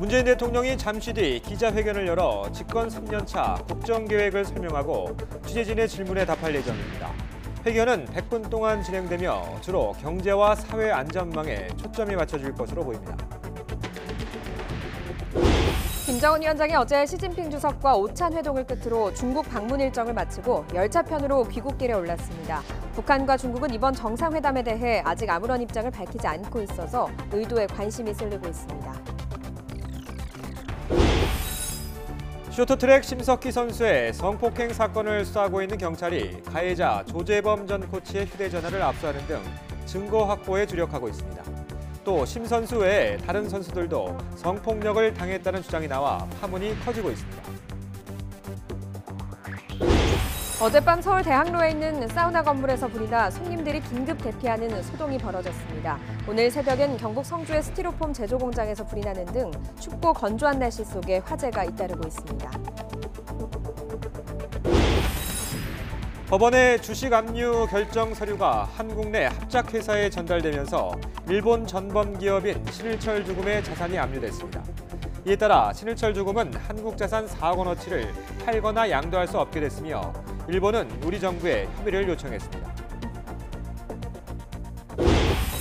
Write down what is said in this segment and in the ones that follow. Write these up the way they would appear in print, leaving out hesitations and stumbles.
문재인 대통령이 잠시 뒤 기자회견을 열어 집권 3년차 국정계획을 설명하고 취재진의 질문에 답할 예정입니다. 회견은 100분 동안 진행되며 주로 경제와 사회 안전망에 초점이 맞춰질 것으로 보입니다. 김정은 위원장이 어제 시진핑 주석과 오찬 회동을 끝으로 중국 방문 일정을 마치고 열차편으로 귀국길에 올랐습니다. 북한과 중국은 이번 정상회담에 대해 아직 아무런 입장을 밝히지 않고 있어서 의도에 관심이 쏠리고 있습니다. 쇼트트랙 심석희 선수의 성폭행 사건을 수사하고 있는 경찰이 가해자 조재범 전 코치의 휴대전화를 압수하는 등 증거 확보에 주력하고 있습니다. 또 심 선수 외에 다른 선수들도 성폭력을 당했다는 주장이 나와 파문이 커지고 있습니다. 어젯밤 서울 대학로에 있는 사우나 건물에서 불이 나 손님들이 긴급 대피하는 소동이 벌어졌습니다. 오늘 새벽엔 경북 성주의 스티로폼 제조 공장에서 불이 나는 등 춥고 건조한 날씨 속에 화재가 잇따르고 있습니다. 법원의 주식 압류 결정 서류가 한국 내 합작회사에 전달되면서 일본 전범 기업인 신일철주금의 자산이 압류됐습니다. 이에 따라 신일철주금은 한국자산 4억 원어치를 팔거나 양도할 수 없게 됐으며 일본은 우리 정부에 협의를 요청했습니다.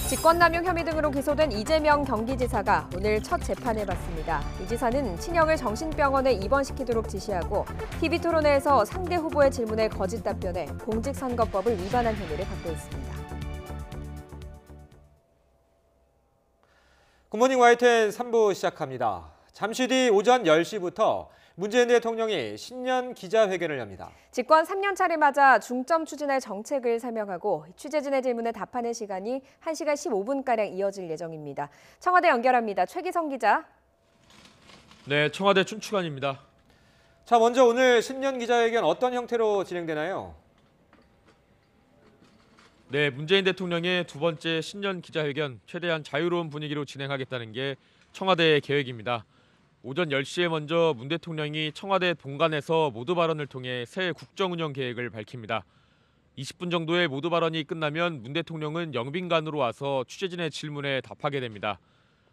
직권남용 혐의 등으로 기소된 이재명 경기지사가 오늘 첫 재판을 받습니다. 이 지사는 친형을 정신병원에 입원시키도록 지시하고 TV토론회에서 상대 후보의 질문에 거짓 답변해 공직선거법을 위반한 혐의를 받고 있습니다. 굿모닝 YTN 3부 시작합니다. 잠시 뒤 오전 10시부터 문재인 대통령이 신년 기자회견을 엽니다. 집권 3년 차를 맞아 중점 추진할 정책을 설명하고 취재진의 질문에 답하는 시간이 1시간 15분가량 이어질 예정입니다. 청와대 연결합니다. 최기성 기자. 네, 청와대 춘추관입니다. 자, 먼저 오늘 신년 기자회견 어떤 형태로 진행되나요? 네, 문재인 대통령의 두 번째 신년 기자회견 최대한 자유로운 분위기로 진행하겠다는 게 청와대의 계획입니다. 오전 10시에 먼저 문 대통령이 청와대 본관에서 모두 발언을 통해 새 국정운영 계획을 밝힙니다. 20분 정도의 모두 발언이 끝나면 문 대통령은 영빈관으로 와서 취재진의 질문에 답하게 됩니다.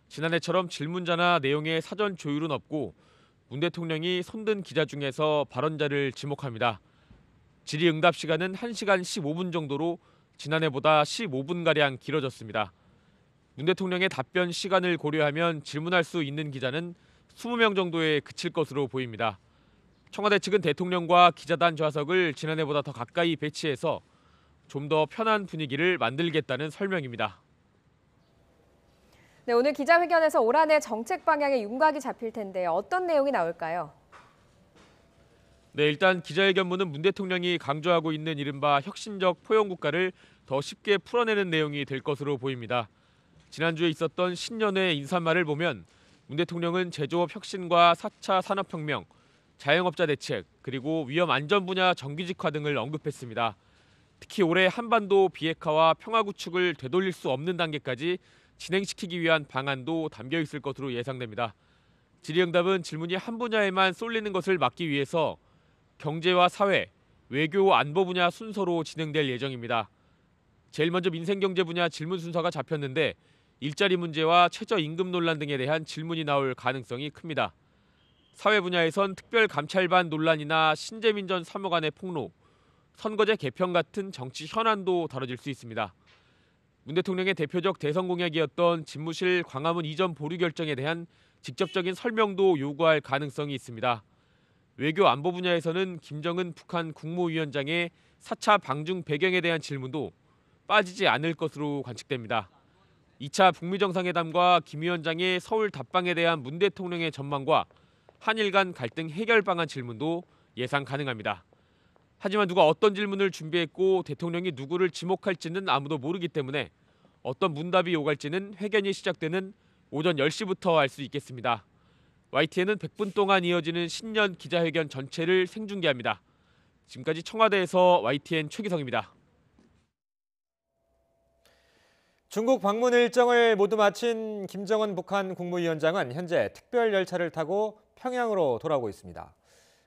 지난해처럼 질문자나 내용의 사전 조율은 없고 문 대통령이 손든 기자 중에서 발언자를 지목합니다. 질의응답 시간은 1시간 15분 정도로 지난해보다 15분가량 길어졌습니다. 문 대통령의 답변 시간을 고려하면 질문할 수 있는 기자는 20명 정도에 그칠 것으로 보입니다. 청와대 측은 대통령과 기자단 좌석을 지난해보다 더 가까이 배치해서 좀 더 편한 분위기를 만들겠다는 설명입니다. 네, 오늘 기자회견에서 올 한해 정책 방향에 윤곽이 잡힐 텐데 어떤 내용이 나올까요? 네, 일단 기자회견문은 문 대통령이 강조하고 있는 이른바 혁신적 포용국가를 더 쉽게 풀어내는 내용이 될 것으로 보입니다. 지난주에 있었던 신년회 인사말을 보면 문 대통령은 제조업 혁신과 4차 산업혁명, 자영업자 대책, 그리고 위험 안전 분야 정규직화 등을 언급했습니다. 특히 올해 한반도 비핵화와 평화 구축을 되돌릴 수 없는 단계까지 진행시키기 위한 방안도 담겨 있을 것으로 예상됩니다. 질의응답은 질문이 한 분야에만 쏠리는 것을 막기 위해서 경제와 사회, 외교, 안보 분야 순서로 진행될 예정입니다. 제일 먼저 민생경제 분야 질문 순서가 잡혔는데 일자리 문제와 최저임금 논란 등에 대한 질문이 나올 가능성이 큽니다. 사회 분야에선 특별감찰반 논란이나 신재민 전 사무관의 폭로, 선거제 개편 같은 정치 현안도 다뤄질 수 있습니다. 문 대통령의 대표적 대선 공약이었던 집무실 광화문 이전 보류 결정에 대한 직접적인 설명도 요구할 가능성이 있습니다. 외교 안보 분야에서는 김정은 북한 국무위원장의 4차 방중 배경에 대한 질문도 빠지지 않을 것으로 관측됩니다. 2차 북미 정상회담과 김 위원장의 서울 답방에 대한 문 대통령의 전망과 한일 간 갈등 해결 방안 질문도 예상 가능합니다. 하지만 누가 어떤 질문을 준비했고 대통령이 누구를 지목할지는 아무도 모르기 때문에 어떤 문답이 오갈지는 회견이 시작되는 오전 10시부터 알 수 있겠습니다. YTN은 100분 동안 이어지는 신년 기자회견 전체를 생중계합니다. 지금까지 청와대에서 YTN 최기성입니다. 중국 방문 일정을 모두 마친 김정은 북한 국무위원장은 현재 특별 열차를 타고 평양으로 돌아오고 있습니다.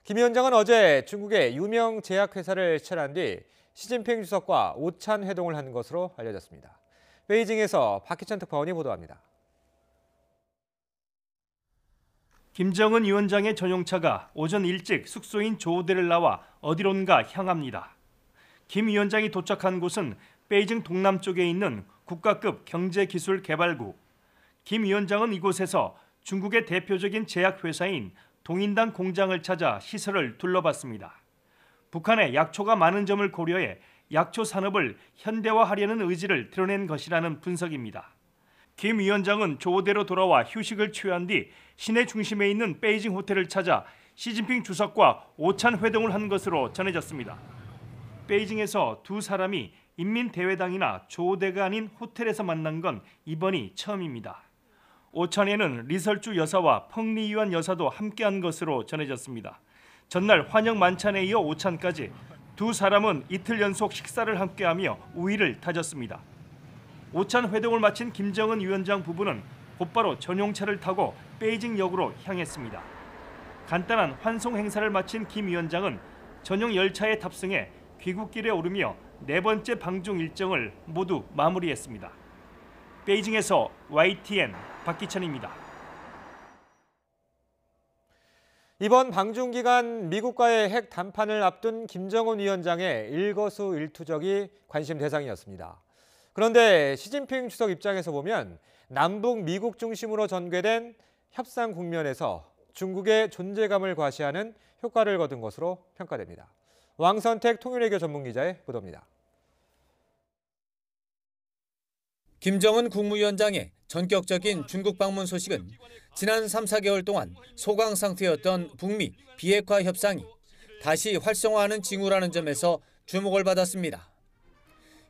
김 위원장은 어제 중국의 유명 제약회사를 시찰한 뒤 시진핑 주석과 오찬 회동을 한 것으로 알려졌습니다. 베이징에서 박희천 특파원이 보도합니다. 김정은 위원장의 전용차가 오전 일찍 숙소인 조호대를 나와 어디론가 향합니다. 김 위원장이 도착한 곳은 베이징 동남쪽에 있는 국가급 경제기술개발구. 김 위원장은 이곳에서 중국의 대표적인 제약회사인 동인당 공장을 찾아 시설을 둘러봤습니다. 북한의 약초가 많은 점을 고려해 약초 산업을 현대화하려는 의지를 드러낸 것이라는 분석입니다. 김 위원장은 조호대로 돌아와 휴식을 취한 뒤 시내 중심에 있는 베이징 호텔을 찾아 시진핑 주석과 오찬 회동을 한 것으로 전해졌습니다. 베이징에서 두 사람이 인민대회당이나 조호대가 아닌 호텔에서 만난 건 이번이 처음입니다. 오찬에는 리설주 여사와 펑리유안 여사도 함께한 것으로 전해졌습니다. 전날 환영 만찬에 이어 오찬까지 두 사람은 이틀 연속 식사를 함께하며 우위를 다졌습니다. 오찬 회동을 마친 김정은 위원장 부부는 곧바로 전용차를 타고 베이징역으로 향했습니다. 간단한 환송 행사를 마친 김 위원장은 전용 열차에 탑승해 귀국길에 오르며 네 번째 방중 일정을 모두 마무리했습니다. 베이징에서 YTN 박기천입니다. 이번 방중 기간 미국과의 핵 담판을 앞둔 김정은 위원장의 일거수일투족이 관심 대상이었습니다. 그런데 시진핑 주석 입장에서 보면 남북 미국 중심으로 전개된 협상 국면에서 중국의 존재감을 과시하는 효과를 거둔 것으로 평가됩니다. 왕선택 통일외교 전문기자의 보도입니다. 김정은 국무위원장의 전격적인 중국 방문 소식은 지난 3, 4개월 동안 소강 상태였던 북미 비핵화 협상이 다시 활성화하는 징후라는 점에서 주목을 받았습니다.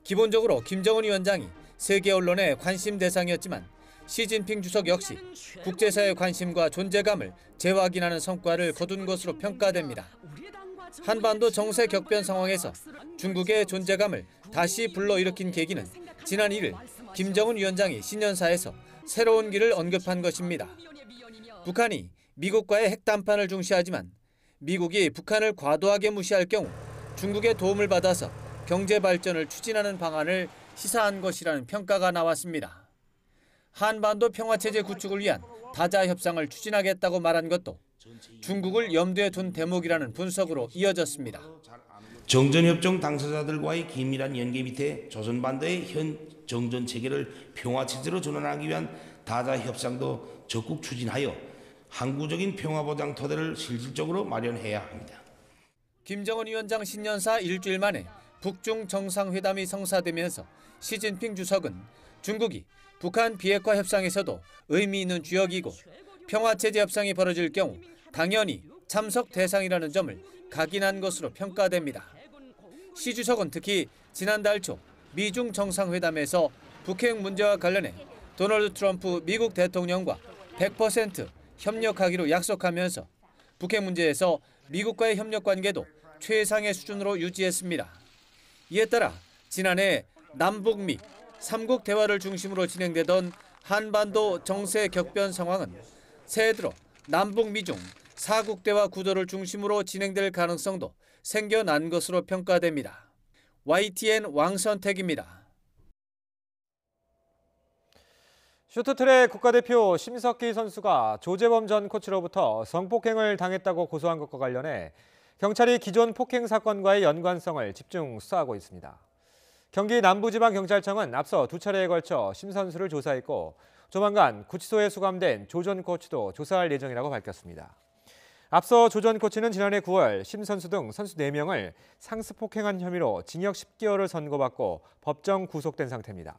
기본적으로 김정은 위원장이 세계 언론의 관심 대상이었지만 시진핑 주석 역시 국제사회의 관심과 존재감을 재확인하는 성과를 거둔 것으로 평가됩니다. 한반도 정세 격변 상황에서 중국의 존재감을 다시 불러일으킨 계기는 지난 1일 김정은 위원장이 신년사에서 새로운 길을 언급한 것입니다. 북한이 미국과의 핵 담판을 중시하지만 미국이 북한을 과도하게 무시할 경우 중국의 도움을 받아서 경제 발전을 추진하는 방안을 시사한 것이라는 평가가 나왔습니다. 한반도 평화체제 구축을 위한 다자 협상을 추진하겠다고 말한 것도 중국을 염두에 둔 대목이라는 분석으로 이어졌습니다. 정전협정 당사자들과의 긴밀한 연계 밑에 조선반도의 현 정전 체계를 평화체제로 전환하기 위한 다자 협상도 적극 추진하여 항구적인 평화보장 토대를 실질적으로 마련해야 합니다. 김정은 위원장 신년사 일주일 만에 북중 정상회담이 성사되면서 시진핑 주석은 중국이 북한 비핵화 협상에서도 의미 있는 주역이고 평화체제 협상이 벌어질 경우 당연히 참석 대상이라는 점을 각인한 것으로 평가됩니다. 시 주석은 특히 지난달 초 미중 정상회담에서 북핵 문제와 관련해 도널드 트럼프 미국 대통령과 100% 협력하기로 약속하면서 북핵 문제에서 미국과의 협력 관계도 최상의 수준으로 유지했습니다. 이에 따라 지난해 남북미 3국 대화를 중심으로 진행되던 한반도 정세 격변 상황은 새해 들어 남북미중 4국 대화 구도를 중심으로 진행될 가능성도 생겨난 것으로 평가됩니다. YTN 왕선택입니다. 쇼트트랙 국가대표 심석희 선수가 조재범 전 코치로부터 성폭행을 당했다고 고소한 것과 관련해 경찰이 기존 폭행 사건과의 연관성을 집중 수사하고 있습니다. 경기 남부지방경찰청은 앞서 2차례에 걸쳐 심 선수를 조사했고 조만간 구치소에 수감된 조 전 코치도 조사할 예정이라고 밝혔습니다. 앞서 조 전 코치는 지난해 9월 심 선수 등 선수 4명을 상습폭행한 혐의로 징역 10개월을 선고받고 법정 구속된 상태입니다.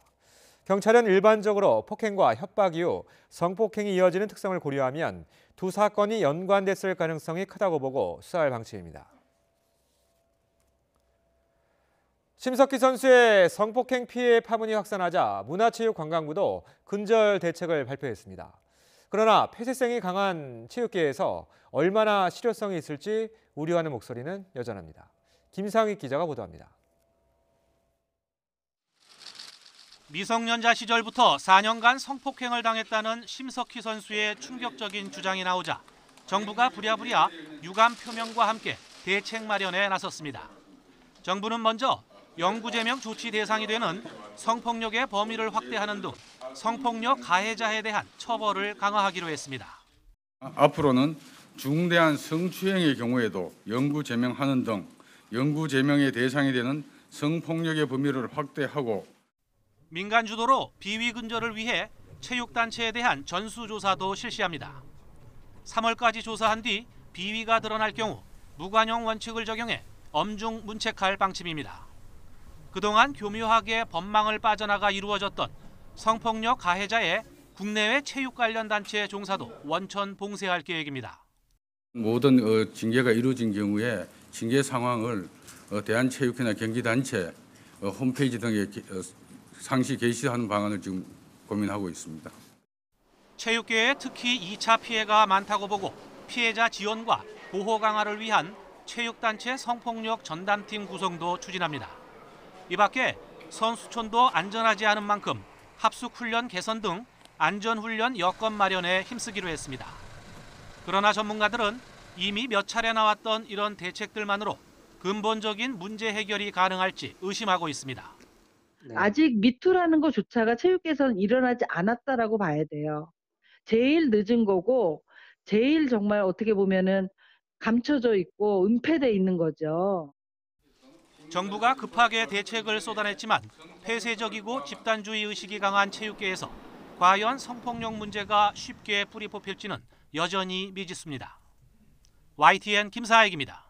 경찰은 일반적으로 폭행과 협박 이후 성폭행이 이어지는 특성을 고려하면 두 사건이 연관됐을 가능성이 크다고 보고 수사할 방침입니다. 심석희 선수의 성폭행 피해 파문이 확산하자 문화체육관광부도 근절 대책을 발표했습니다. 그러나 폐쇄성이 강한 체육계에서 얼마나 실효성이 있을지 우려하는 목소리는 여전합니다. 김상익 기자가 보도합니다. 미성년자 시절부터 4년간 성폭행을 당했다는 심석희 선수의 충격적인 주장이 나오자 정부가 부랴부랴 유감 표명과 함께 대책 마련에 나섰습니다. 정부는 먼저 영구제명 조치 대상이 되는 성폭력의 범위를 확대하는 등 성폭력 가해자에 대한 처벌을 강화하기로 했습니다. 앞으로는 중대한 성추행의 경우에도 영구 제명하는 등 영구 제명의 대상이 되는 성폭력의 범위를 확대하고 민간 주도로 비위 근절을 위해 체육단체에 대한 전수조사도 실시합니다. 3월까지 조사한 뒤 비위가 드러날 경우 무관용 원칙을 적용해 엄중 문책할 방침입니다. 그동안 교묘하게 법망을 빠져나가 이루어졌던 성폭력 가해자의 국내외 체육 관련 단체 종사도 원천 봉쇄할 계획입니다. 모든 징계가 이루어진 경우에 징계 상황을 대한체육회나 경기단체 홈페이지 등에 상시 게시하는 방안을 지금 고민하고 있습니다. 체육계에 특히 2차 피해가 많다고 보고 피해자 지원과 보호 강화를 위한 체육단체 성폭력 전담팀 구성도 추진합니다. 이 밖에 선수촌도 안전하지 않은 만큼 합숙훈련 개선 등 안전훈련 여건 마련에 힘쓰기로 했습니다. 그러나 전문가들은 이미 몇 차례 나왔던 이런 대책들만으로 근본적인 문제 해결이 가능할지 의심하고 있습니다. 아직 미투라는 것조차가 체육계에서는 일어나지 않았다라고 봐야 돼요. 제일 늦은 거고 제일 정말 어떻게 보면은 감춰져 있고 은폐돼 있는 거죠. 정부가 급하게 대책을 쏟아냈지만 폐쇄적이고 집단주의 의식이 강한 체육계에서 과연 성폭력 문제가 쉽게 뿌리 뽑힐지는 여전히 미지수입니다. YTN 김사익입니다.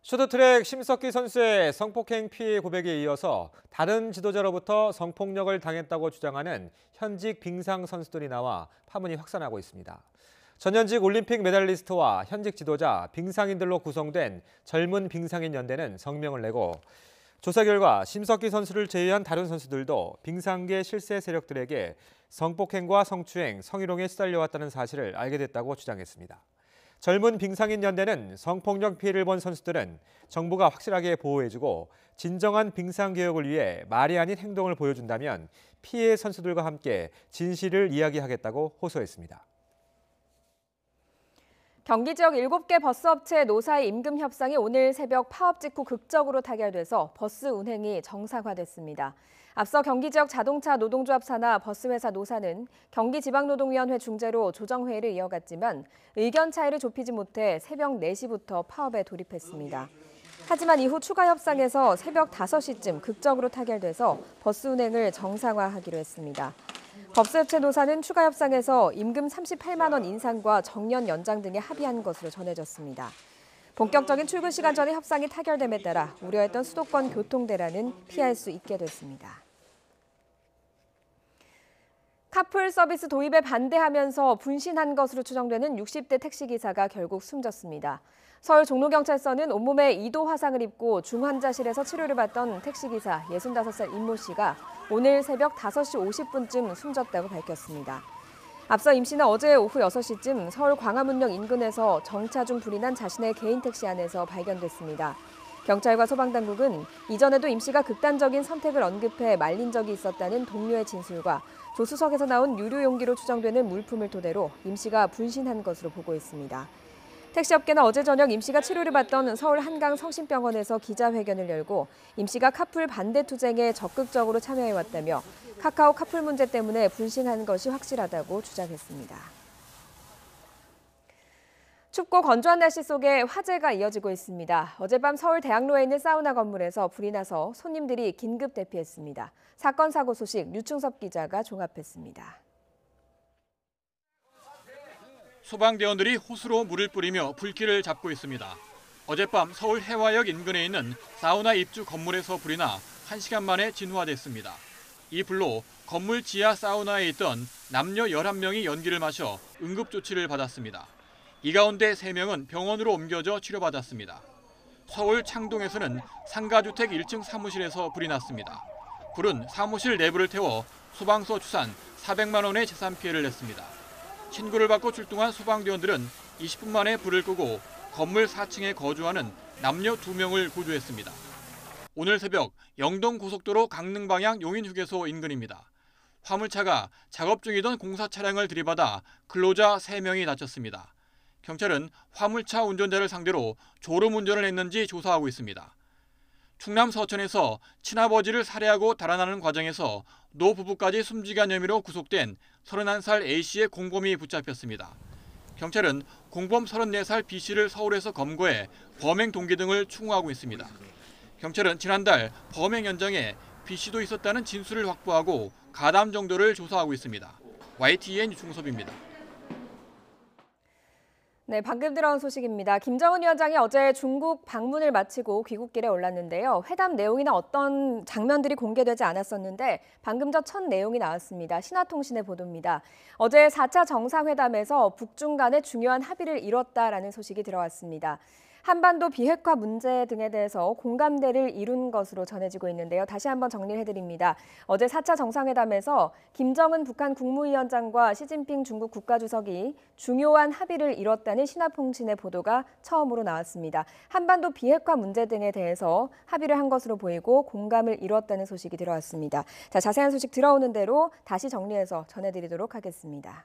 쇼트트랙 심석희 선수의 성폭행 피해 고백에 이어서 다른 지도자로부터 성폭력을 당했다고 주장하는 현직 빙상 선수들이 나와 파문이 확산하고 있습니다. 전현직 올림픽 메달리스트와 현직 지도자, 빙상인들로 구성된 젊은 빙상인 연대는 성명을 내고 조사 결과 심석희 선수를 제외한 다른 선수들도 빙상계 실세 세력들에게 성폭행과 성추행, 성희롱에 시달려왔다는 사실을 알게 됐다고 주장했습니다. 젊은 빙상인 연대는 성폭력 피해를 본 선수들은 정부가 확실하게 보호해주고 진정한 빙상 개혁을 위해 말이 아닌 행동을 보여준다면 피해 선수들과 함께 진실을 이야기하겠다고 호소했습니다. 경기 지역 7개 버스업체 노사의 임금 협상이 오늘 새벽 파업 직후 극적으로 타결돼서 버스 운행이 정상화됐습니다. 앞서 경기 지역 자동차 노동조합 산하 버스회사 노사는 경기지방노동위원회 중재로 조정회의를 이어갔지만 의견 차이를 좁히지 못해 새벽 4시부터 파업에 돌입했습니다. 하지만 이후 추가 협상에서 새벽 5시쯤 극적으로 타결돼서 버스 운행을 정상화하기로 했습니다. 법사협체 노사는 추가 협상에서 임금 38만 원 인상과 정년 연장 등에 합의한 것으로 전해졌습니다. 본격적인 출근 시간 전에 협상이 타결됨에 따라 우려했던 수도권 교통대란은 피할 수 있게 됐습니다. 카풀 서비스 도입에 반대하면서 분신한 것으로 추정되는 60대 택시기사가 결국 숨졌습니다. 서울 종로경찰서는 온몸에 2도 화상을 입고 중환자실에서 치료를 받던 택시기사 65살 임모 씨가 오늘 새벽 5시 50분쯤 숨졌다고 밝혔습니다. 앞서 임 씨는 어제 오후 6시쯤 서울 광화문역 인근에서 정차 중 불이 난 자신의 개인 택시 안에서 발견됐습니다. 경찰과 소방당국은 이전에도 임 씨가 극단적인 선택을 언급해 말린 적이 있었다는 동료의 진술과 조수석에서 나온 유류 용기로 추정되는 물품을 토대로 임 씨가 분신한 것으로 보고 있습니다. 택시업계는 어제 저녁 임 씨가 치료를 받던 서울 한강 성심병원에서 기자회견을 열고 임 씨가 카풀 반대 투쟁에 적극적으로 참여해왔다며 카카오 카풀 문제 때문에 분신한 것이 확실하다고 주장했습니다. 춥고 건조한 날씨 속에 화재가 이어지고 있습니다. 어젯밤 서울 대학로에 있는 사우나 건물에서 불이 나서 손님들이 긴급 대피했습니다. 사건 사고 소식 류충섭 기자가 종합했습니다. 소방대원들이 호스로 물을 뿌리며 불길을 잡고 있습니다. 어젯밤 서울 해화역 인근에 있는 사우나 입주 건물에서 불이 나 1시간 만에 진화됐습니다. 이 불로 건물 지하 사우나에 있던 남녀 11명이 연기를 마셔 응급조치를 받았습니다. 이 가운데 3명은 병원으로 옮겨져 치료받았습니다. 서울 창동에서는 상가주택 1층 사무실에서 불이 났습니다. 불은 사무실 내부를 태워 소방서 추산 400만 원의 재산 피해를 냈습니다. 신고를 받고 출동한 소방대원들은 20분 만에 불을 끄고 건물 4층에 거주하는 남녀 2명을 구조했습니다. 오늘 새벽 영동 고속도로 강릉 방향 용인휴게소 인근입니다. 화물차가 작업 중이던 공사 차량을 들이받아 근로자 3명이 다쳤습니다. 경찰은 화물차 운전자를 상대로 졸음 운전을 했는지 조사하고 있습니다. 충남 서천에서 친아버지를 살해하고 달아나는 과정에서 노부부까지 숨지게 한 혐의로 구속된 31살 A씨의 공범이 붙잡혔습니다. 경찰은 공범 34살 B씨를 서울에서 검거해 범행 동기 등을 추궁하고 있습니다. 경찰은 지난달 범행 현장에 B씨도 있었다는 진술을 확보하고 가담 정도를 조사하고 있습니다. YTN 유충섭입니다. 네, 방금 들어온 소식입니다. 김정은 위원장이 어제 중국 방문을 마치고 귀국길에 올랐는데요. 회담 내용이나 어떤 장면들이 공개되지 않았었는데 방금 전 첫 내용이 나왔습니다. 신화통신의 보도입니다. 어제 4차 정상회담에서 북중 간의 중요한 합의를 이뤘다라는 소식이 들어왔습니다. 한반도 비핵화 문제 등에 대해서 공감대를 이룬 것으로 전해지고 있는데요. 다시 한번 정리해드립니다. 어제 4차 정상회담에서 김정은 북한 국무위원장과 시진핑 중국 국가주석이 중요한 합의를 이뤘다는 신화통신의 보도가 처음으로 나왔습니다. 한반도 비핵화 문제 등에 대해서 합의를 한 것으로 보이고 공감을 이뤘다는 소식이 들어왔습니다. 자, 자세한 소식 들어오는 대로 다시 정리해서 전해드리도록 하겠습니다.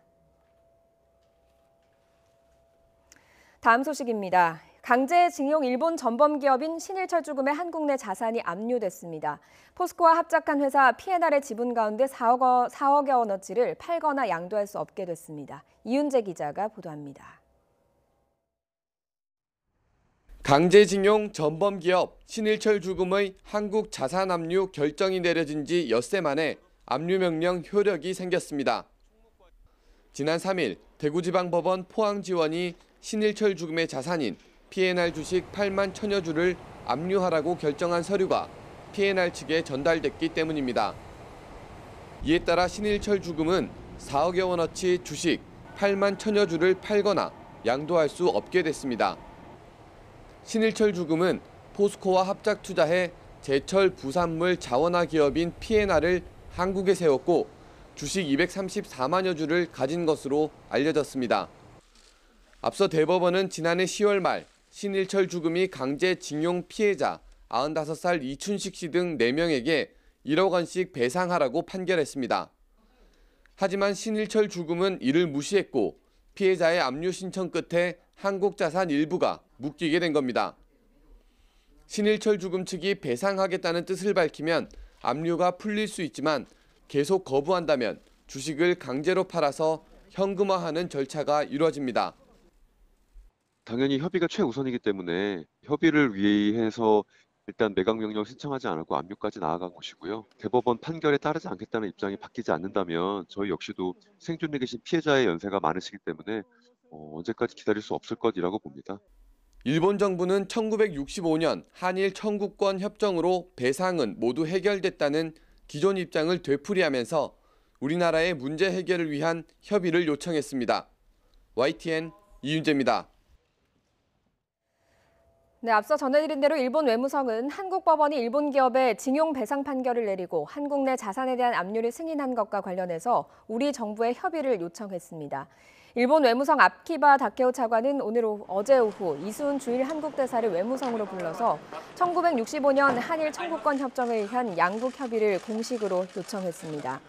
다음 소식입니다. 강제징용 일본 전범기업인 신일철주금의 한국 내 자산이 압류됐습니다. 포스코와 합작한 회사 P&R의 지분 가운데 4억여 원어치를 팔거나 양도할 수 없게 됐습니다. 이윤재 기자가 보도합니다. 강제징용 전범기업 신일철주금의 한국 자산 압류 결정이 내려진 지 엿새 만에 압류명령 효력이 생겼습니다. 지난 3일 대구지방법원 포항지원이 신일철주금의 자산인 P&R 주식 8만 1,000여 주를 압류하라고 결정한 서류가 P&R 측에 전달됐기 때문입니다. 이에 따라 신일철주금은 4억여 원어치 주식 8만 1,000여 주를 팔거나 양도할 수 없게 됐습니다. 신일철주금은 포스코와 합작 투자해 제철 부산물 자원화 기업인 P&R을 한국에 세웠고 주식 234만여 주를 가진 것으로 알려졌습니다. 앞서 대법원은 지난해 10월 말 신일철주금이 강제징용 피해자 95살 이춘식 씨 등 4명에게 1억 원씩 배상하라고 판결했습니다. 하지만 신일철주금은 이를 무시했고 피해자의 압류 신청 끝에 한국자산 일부가 묶이게 된 겁니다. 신일철주금 측이 배상하겠다는 뜻을 밝히면 압류가 풀릴 수 있지만 계속 거부한다면 주식을 강제로 팔아서 현금화하는 절차가 이루어집니다. 당연히 협의가 최우선이기 때문에 협의를 위해서 일단 매각명령 신청하지 않고 압류까지 나아간 것이고요. 대법원 판결에 따르지 않겠다는 입장이 바뀌지 않는다면 저희 역시도 생존해 계신 피해자의 연세가 많으시기 때문에 언제까지 기다릴 수 없을 것이라고 봅니다. 일본 정부는 1965년 한일 청구권 협정으로 배상은 모두 해결됐다는 기존 입장을 되풀이하면서 우리나라의 문제 해결을 위한 협의를 요청했습니다. YTN 이윤재입니다. 네, 앞서 전해드린 대로 일본 외무성은 한국 법원이 일본 기업에 징용 배상 판결을 내리고 한국 내 자산에 대한 압류를 승인한 것과 관련해서 우리 정부의 협의를 요청했습니다. 일본 외무성 아키바 다케오 차관은 어제 오후 이수훈 주일 한국 대사를 외무성으로 불러서 1965년 한일 청구권 협정에 의한 양국 협의를 공식으로 요청했습니다.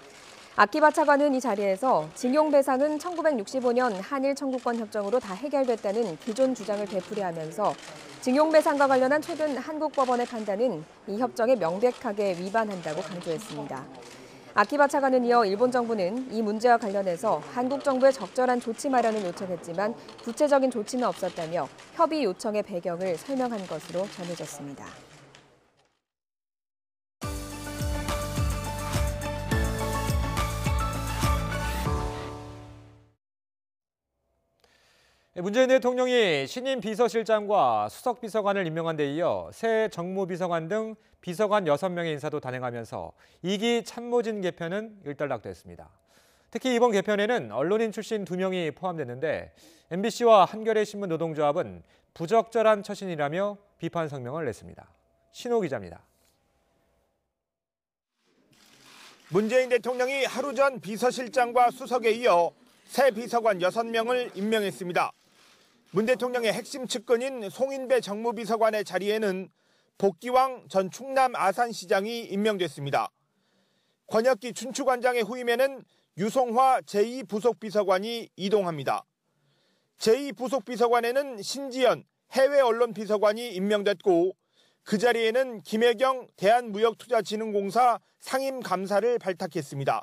아키바 차관은 이 자리에서 징용 배상은 1965년 한일 청구권 협정으로 다 해결됐다는 기존 주장을 되풀이하면서 징용 배상과 관련한 최근 한국 법원의 판단은 이 협정에 명백하게 위반한다고 강조했습니다. 아키바 차관은 이어 일본 정부는 이 문제와 관련해서 한국 정부의 적절한 조치 마련을 요청했지만 구체적인 조치는 없었다며 협의 요청의 배경을 설명한 것으로 전해졌습니다. 문재인 대통령이 신임 비서실장과 수석비서관을 임명한 데 이어 새 정무비서관 등 비서관 6명의 인사도 단행하면서 2기 참모진 개편은 일단락됐습니다. 특히 이번 개편에는 언론인 출신 2명이 포함됐는데 MBC와 한겨레신문 노동조합은 부적절한 처신이라며 비판 성명을 냈습니다. 신호 기자입니다. 문재인 대통령이 하루 전 비서실장과 수석에 이어 새 비서관 6명을 임명했습니다. 문 대통령의 핵심 측근인 송인배 정무비서관의 자리에는 복기왕 전 충남 아산시장이 임명됐습니다. 권혁기 춘추관장의 후임에는 유송화 제2부속비서관이 이동합니다. 제2부속비서관에는 신지연 해외언론비서관이 임명됐고 그 자리에는 김혜경 대한무역투자진흥공사 상임감사를 발탁했습니다.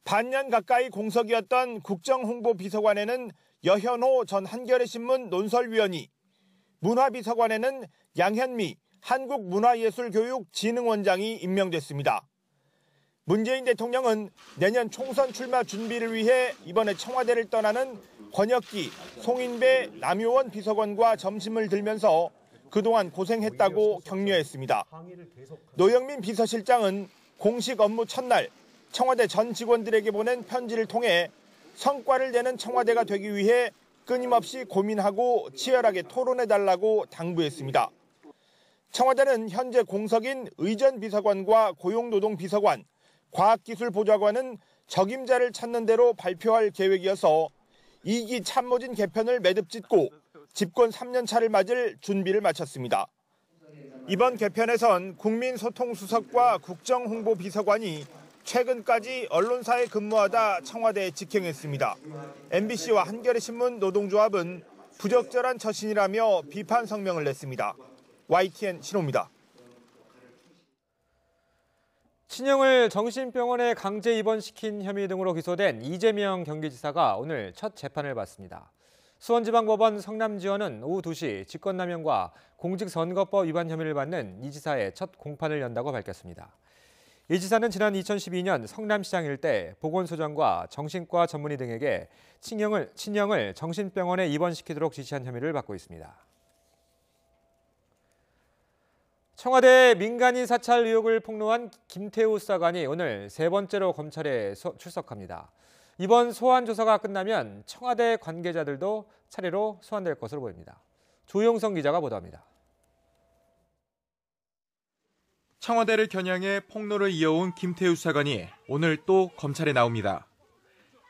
반년 가까이 공석이었던 국정홍보비서관에는 여현호 전 한겨레신문 논설위원이, 문화비서관에는 양현미 한국문화예술교육진흥원장이 임명됐습니다. 문재인 대통령은 내년 총선 출마 준비를 위해 이번에 청와대를 떠나는 권혁기, 송인배, 남효원 비서관과 점심을 들면서 그동안 고생했다고 격려했습니다. 노영민 비서실장은 공식 업무 첫날 청와대 전 직원들에게 보낸 편지를 통해 성과를 내는 청와대가 되기 위해 끊임없이 고민하고 치열하게 토론해달라고 당부했습니다. 청와대는 현재 공석인 의전비서관과 고용노동비서관, 과학기술보좌관은 적임자를 찾는 대로 발표할 계획이어서 2기 참모진 개편을 매듭짓고 집권 3년 차를 맞을 준비를 마쳤습니다. 이번 개편에선 국민소통수석과 국정홍보비서관이 최근까지 언론사에 근무하다 청와대에 직행했습니다. MBC와 한겨레신문 노동조합은 부적절한 처신이라며 비판 성명을 냈습니다. YTN 신호입니다. 친형을 정신병원에 강제 입원시킨 혐의 등으로 기소된 이재명 경기지사가 오늘 첫 재판을 받습니다. 수원지방법원 성남지원은 오후 2시 직권남용과 공직선거법 위반 혐의를 받는 이 지사의 첫 공판을 연다고 밝혔습니다. 이 지사는 지난 2012년 성남시장 일대 보건소장과 정신과 전문의 등에게 친형을 정신병원에 입원시키도록 지시한 혐의를 받고 있습니다. 청와대 민간인 사찰 의혹을 폭로한 김태우 수사관이 오늘 세 번째로 검찰에 출석합니다. 이번 소환 조사가 끝나면 청와대 관계자들도 차례로 소환될 것으로 보입니다. 조용성 기자가 보도합니다. 청와대를 겨냥해 폭로를 이어온 김태우 수사관이 오늘 또 검찰에 나옵니다.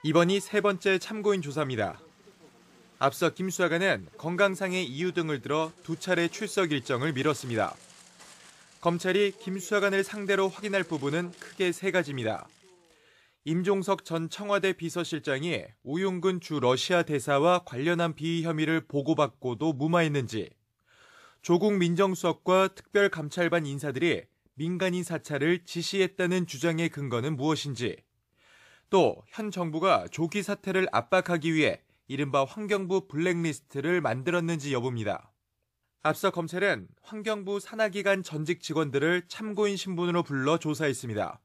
이번이 세 번째 참고인 조사입니다. 앞서 김 수사관은 건강상의 이유 등을 들어 2차례 출석 일정을 미뤘습니다. 검찰이 김 수사관을 상대로 확인할 부분은 크게 3가지입니다. 임종석 전 청와대 비서실장이 오용근 주 러시아 대사와 관련한 비위 혐의를 보고받고도 무마했는지, 조국 민정수석과 특별감찰반 인사들이 민간인 사찰을 지시했다는 주장의 근거는 무엇인지, 또 현 정부가 조기 사퇴를 압박하기 위해 이른바 환경부 블랙리스트를 만들었는지 여부입니다. 앞서 검찰은 환경부 산하기관 전직 직원들을 참고인 신분으로 불러 조사했습니다.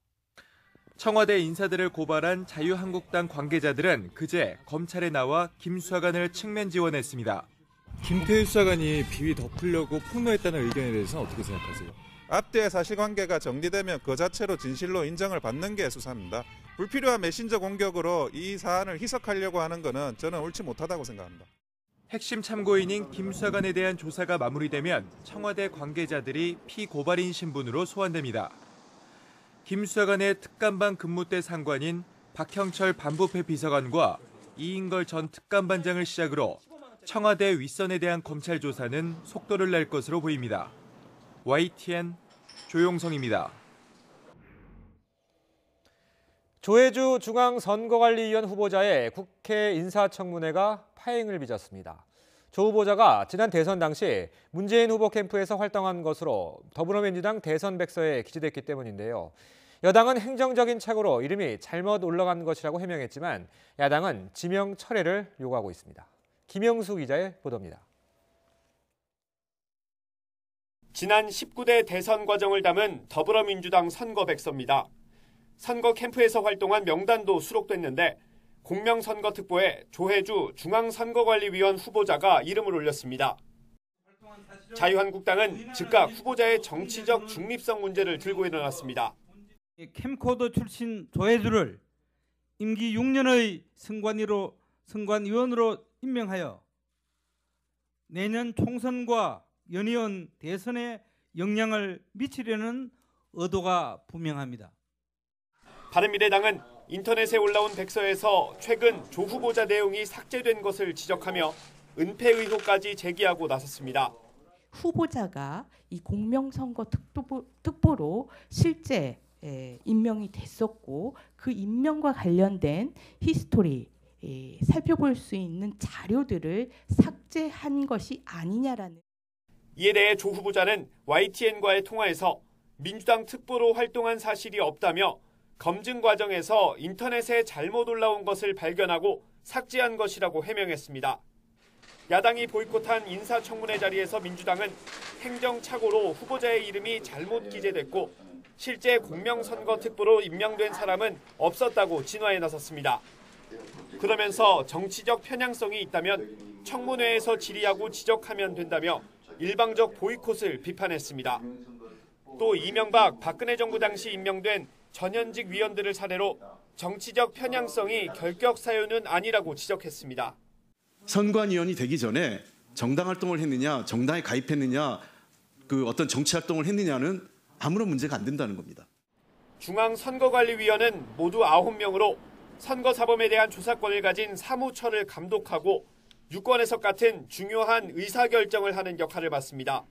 청와대 인사들을 고발한 자유한국당 관계자들은 그제 검찰에 나와 김 수사관을 측면 지원했습니다. 김태우 수사관이 비위 덮으려고 폭로했다는 의견에 대해서는 어떻게 생각하세요? 앞뒤의 사실관계가 정리되면 그 자체로 진실로 인정을 받는 게 수사입니다. 불필요한 메신저 공격으로 이 사안을 희석하려고 하는 것은 저는 옳지 못하다고 생각합니다. 핵심 참고인인 김 수사관에 대한 조사가 마무리되면 청와대 관계자들이 피고발인 신분으로 소환됩니다. 김 수사관의 특감반 근무 때 상관인 박형철 반부패 비서관과 이인걸 전 특감반장을 시작으로 청와대 윗선에 대한 검찰 조사는 속도를 낼 것으로 보입니다. YTN 조용성입니다. 조혜주 중앙선거관리위원 후보자의 국회 인사청문회가 파행을 빚었습니다. 조 후보자가 지난 대선 당시 문재인 후보 캠프에서 활동한 것으로 더불어민주당 대선 백서에 기재됐기 때문인데요. 여당은 행정적인 착오로 이름이 잘못 올라간 것이라고 해명했지만 야당은 지명 철회를 요구하고 있습니다. 김영수 기자의 보도입니다. 지난 19대 대선 과정을 담은 더불어민주당 선거 백서입니다. 선거 캠프에서 활동한 명단도 수록됐는데 공명선거특보에 조혜주 중앙선거관리위원 후보자가 이름을 올렸습니다. 자유한국당은 즉각 후보자의 정치적 중립성 문제를 들고 일어났습니다. 캠코더 출신 조혜주를 임기 6년의 선관위원으로 임명하여 내년 총선과 연이은 대선에 영향을 미치려는 의도가 분명합니다. 바른미래당은 인터넷에 올라온 백서에서 최근 조 후보자 내용이 삭제된 것을 지적하며 은폐 의혹까지 제기하고 나섰습니다. 후보자가 이 공명선거 특보로 실제 임명이 됐었고 그 임명과 관련된 히스토리 살펴볼 수 있는 자료들을 삭제한 것이 아니냐라는. 이에 대해 조 후보자는 YTN과의 통화에서 민주당 특보로 활동한 사실이 없다며 검증 과정에서 인터넷에 잘못 올라온 것을 발견하고 삭제한 것이라고 해명했습니다. 야당이 보이콧한 인사청문회 자리에서 민주당은 행정착오로 후보자의 이름이 잘못 기재됐고 실제 공명선거 특보로 임명된 사람은 없었다고 진화에 나섰습니다. 그러면서 정치적 편향성이 있다면 청문회에서 질의하고 지적하면 된다며 일방적 보이콧을 비판했습니다. 또 이명박, 박근혜 정부 당시 임명된 전현직 위원들을 사례로 정치적 편향성이 결격 사유는 아니라고 지적했습니다. 선관위원이 되기 전에 정당 활동을 했느냐, 정당에 가입했느냐, 어떤 정치 활동을 했느냐는 아무런 문제가 안 된다는 겁니다. 중앙선거관리위원은 모두 9명으로 선거사범에 대한 조사권을 가진 사무처를 감독하고 유권 해석 같은 중요한 의사결정을 하는 역할을 맡습니다.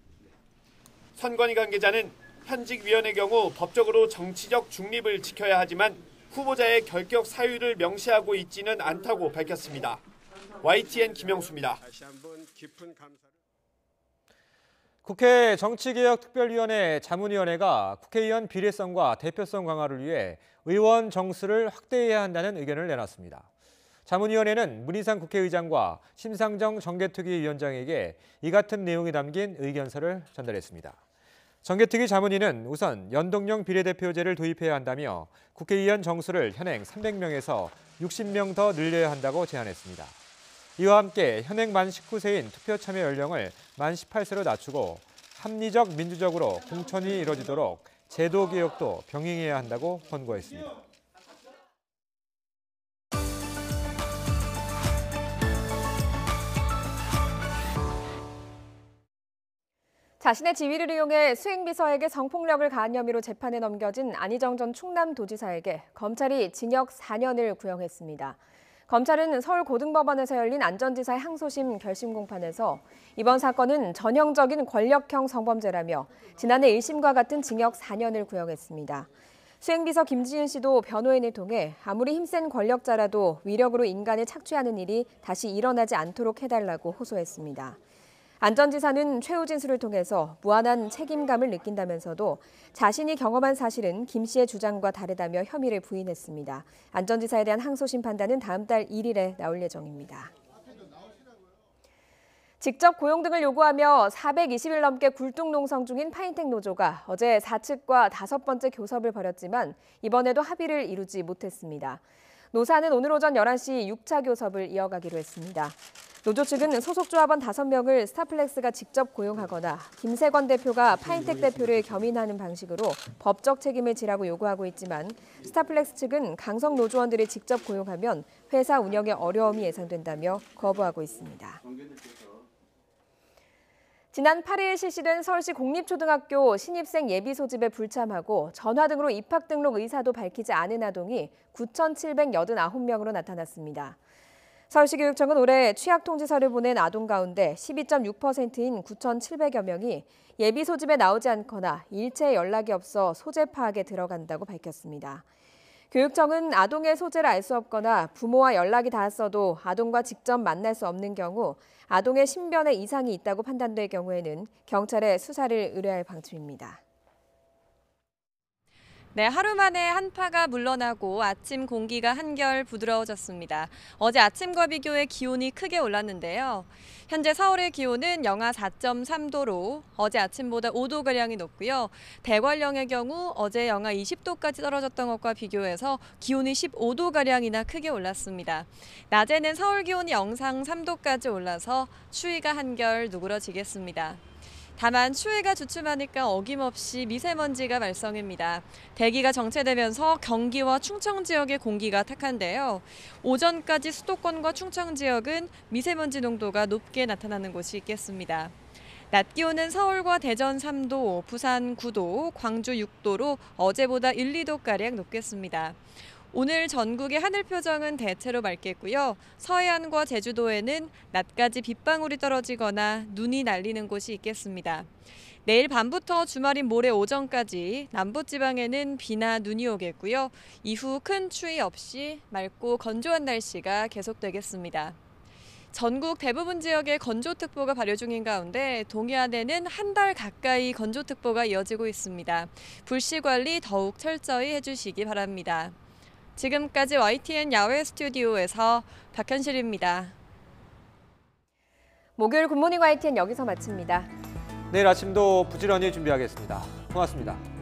선관위 관계자는 현직 위원의 경우 법적으로 정치적 중립을 지켜야 하지만 후보자의 결격 사유를 명시하고 있지는 않다고 밝혔습니다. YTN 김영수입니다. 국회 정치개혁특별위원회 자문위원회가 국회의원 비례성과 대표성 강화를 위해 의원 정수를 확대해야 한다는 의견을 내놨습니다. 자문위원회는 문희상 국회의장과 심상정 정개특위위원장에게 이 같은 내용이 담긴 의견서를 전달했습니다. 정개특위 자문위는 우선 연동형 비례대표제를 도입해야 한다며 국회의원 정수를 현행 300명에서 60명 더 늘려야 한다고 제안했습니다. 이와 함께 현행 만 19세인 투표 참여 연령을 만 18세로 낮추고 합리적 민주적으로 공천이 이뤄지도록 제도 개혁도 병행해야 한다고 권고했습니다. 자신의 지위를 이용해 수행비서에게 성폭력을 가한 혐의로 재판에 넘겨진 안희정 전 충남도지사에게 검찰이 징역 4년을 구형했습니다. 검찰은 서울고등법원에서 열린 안 전 지사의 항소심 결심 공판에서 이번 사건은 전형적인 권력형 성범죄라며 지난해 1심과 같은 징역 4년을 구형했습니다. 수행비서 김지은 씨도 변호인을 통해 아무리 힘센 권력자라도 위력으로 인간을 착취하는 일이 다시 일어나지 않도록 해달라고 호소했습니다. 안 전 지사는 최후 진술을 통해서 무한한 책임감을 느낀다면서도 자신이 경험한 사실은 김 씨의 주장과 다르다며 혐의를 부인했습니다. 안 전 지사에 대한 항소심 판단은 다음 달 1일에 나올 예정입니다. 직접 고용 등을 요구하며 420일 넘게 굴뚝농성 중인 파인텍 노조가 어제 사측과 5번째 교섭을 벌였지만 이번에도 합의를 이루지 못했습니다. 노사는 오늘 오전 11시 6차 교섭을 이어가기로 했습니다. 노조 측은 소속 조합원 5명을 스타플렉스가 직접 고용하거나 김세권 대표가 파인텍 대표를 겸임하는 방식으로 법적 책임을 지라고 요구하고 있지만 스타플렉스 측은 강성 노조원들을 직접 고용하면 회사 운영에 어려움이 예상된다며 거부하고 있습니다. 지난 8일 실시된 서울시 공립초등학교 신입생 예비 소집에 불참하고 전화 등으로 입학 등록 의사도 밝히지 않은 아동이 9,789명으로 나타났습니다. 서울시교육청은 올해 취약 통지서를 보낸 아동 가운데 12.6%인 9,700여 명이 예비 소집에 나오지 않거나 일체 연락이 없어 소재 파악에 들어간다고 밝혔습니다. 교육청은 아동의 소재를 알 수 없거나 부모와 연락이 닿았어도 아동과 직접 만날 수 없는 경우 아동의 신변에 이상이 있다고 판단될 경우에는 경찰에 수사를 의뢰할 방침입니다. 네, 하루 만에 한파가 물러나고 아침 공기가 한결 부드러워졌습니다. 어제 아침과 비교해 기온이 크게 올랐는데요. 현재 서울의 기온은 영하 4.3도로 어제 아침보다 5도가량이 높고요. 대관령의 경우 어제 영하 20도까지 떨어졌던 것과 비교해서 기온이 15도가량이나 크게 올랐습니다. 낮에는 서울 기온이 영상 3도까지 올라서 추위가 한결 누그러지겠습니다. 다만 추위가 주춤하니까 어김없이 미세먼지가 발생합니다. 대기가 정체되면서 경기와 충청 지역의 공기가 탁한데요. 오전까지 수도권과 충청 지역은 미세먼지 농도가 높게 나타나는 곳이 있겠습니다. 낮 기온은 서울과 대전 3도, 부산 9도, 광주 6도로 어제보다 1, 2도가량 높겠습니다. 오늘 전국의 하늘 표정은 대체로 맑겠고요. 서해안과 제주도에는 낮까지 빗방울이 떨어지거나 눈이 날리는 곳이 있겠습니다. 내일 밤부터 주말인 모레 오전까지 남부지방에는 비나 눈이 오겠고요. 이후 큰 추위 없이 맑고 건조한 날씨가 계속되겠습니다. 전국 대부분 지역에 건조특보가 발효 중인 가운데 동해안에는 한 달 가까이 건조특보가 이어지고 있습니다. 불씨 관리 더욱 철저히 해주시기 바랍니다. 지금까지 YTN 야외 스튜디오에서 박현실입니다. 목요일 굿모닝 YTN 여기서 마칩니다. 내일 아침도 부지런히 준비하겠습니다. 고맙습니다.